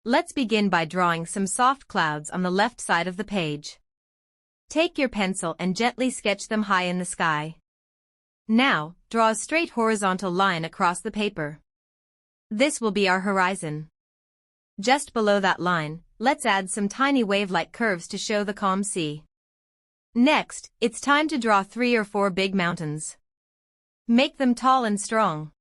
Let's begin by drawing some soft clouds on the left side of the page. Take your pencil and gently sketch them high in the sky. Now, draw a straight horizontal line across the paper. This will be our horizon. Just below that line, let's add some tiny wave-like curves to show the calm sea. Next, it's time to draw 3 or 4 big mountains. Make them tall and strong.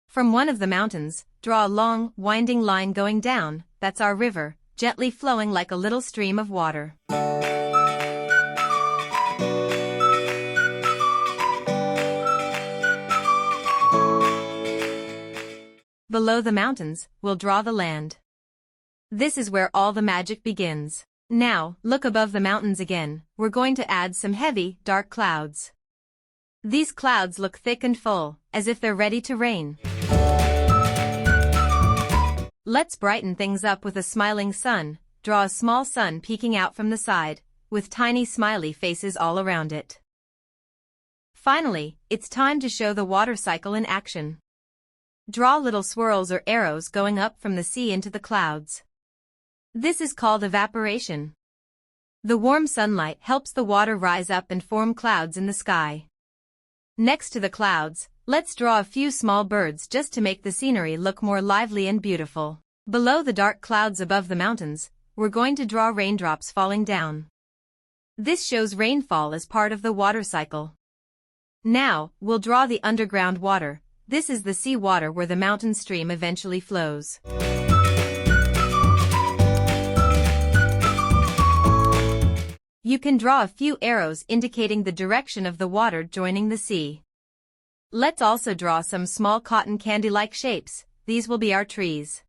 From one of the mountains, draw a long, winding line going down. That's our river, gently flowing like a little stream of water. Below the mountains, we'll draw the land. This is where all the magic begins. Now, look above the mountains again. We're going to add some heavy, dark clouds. These clouds look thick and full, as if they're ready to rain. Let's brighten things up with a smiling sun. Draw a small sun peeking out from the side, with tiny smiley faces all around it. Finally, it's time to show the water cycle in action. Draw little swirls or arrows going up from the sea into the clouds. This is called evaporation. The warm sunlight helps the water rise up and form clouds in the sky. Next to the clouds, let's draw a few small birds just to make the scenery look more lively and beautiful. Below the dark clouds above the mountains, we're going to draw raindrops falling down. This shows rainfall as part of the water cycle. Now, we'll draw the underground water. This is the sea water where the mountain stream eventually flows. You can draw a few arrows indicating the direction of the water joining the sea. Let's also draw some small cotton candy-like shapes. These will be our trees.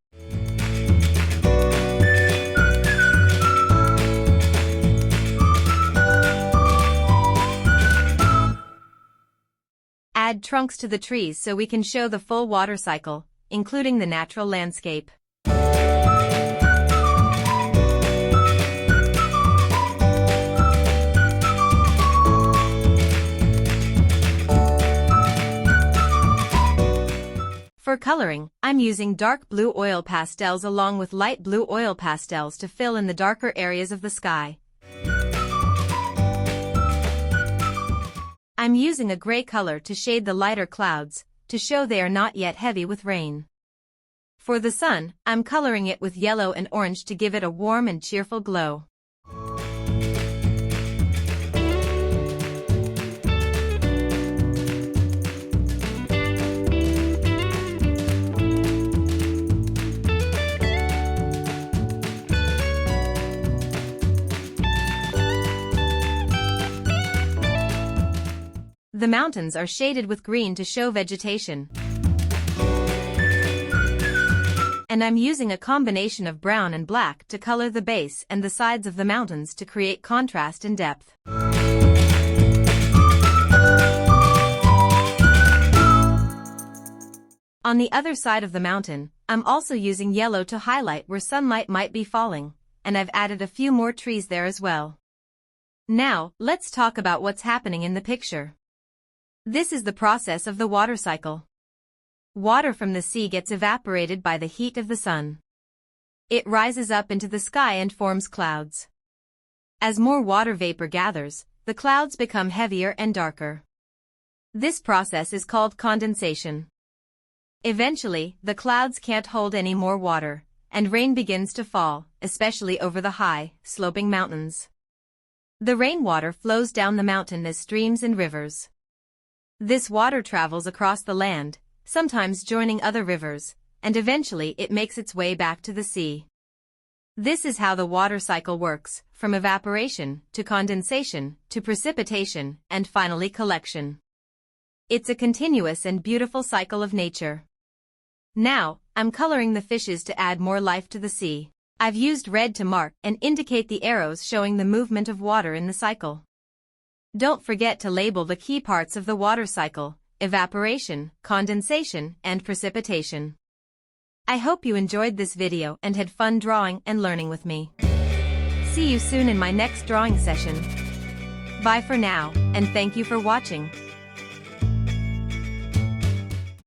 Add trunks to the trees so we can show the full water cycle, including the natural landscape. For coloring, I'm using dark blue oil pastels along with light blue oil pastels to fill in the darker areas of the sky. I'm using a gray color to shade the lighter clouds, to show they are not yet heavy with rain. For the sun, I'm coloring it with yellow and orange to give it a warm and cheerful glow. The mountains are shaded with green to show vegetation. And I'm using a combination of brown and black to color the base and the sides of the mountains to create contrast and depth. On the other side of the mountain, I'm also using yellow to highlight where sunlight might be falling, and I've added a few more trees there as well. Now, let's talk about what's happening in the picture. This is the process of the water cycle. Water from the sea gets evaporated by the heat of the sun. It rises up into the sky and forms clouds. As more water vapor gathers, the clouds become heavier and darker. This process is called condensation. Eventually, the clouds can't hold any more water, and rain begins to fall, especially over the high, sloping mountains. The rainwater flows down the mountain as streams and rivers. This water travels across the land, sometimes joining other rivers, and eventually it makes its way back to the sea. This is how the water cycle works, from evaporation, to condensation, to precipitation, and finally collection. It's a continuous and beautiful cycle of nature. Now, I'm coloring the fishes to add more life to the sea. I've used red to mark and indicate the arrows showing the movement of water in the cycle. Don't forget to label the key parts of the water cycle: evaporation, condensation, and precipitation. I hope you enjoyed this video and had fun drawing and learning with me. See you soon in my next drawing session. Bye for now, and thank you for watching.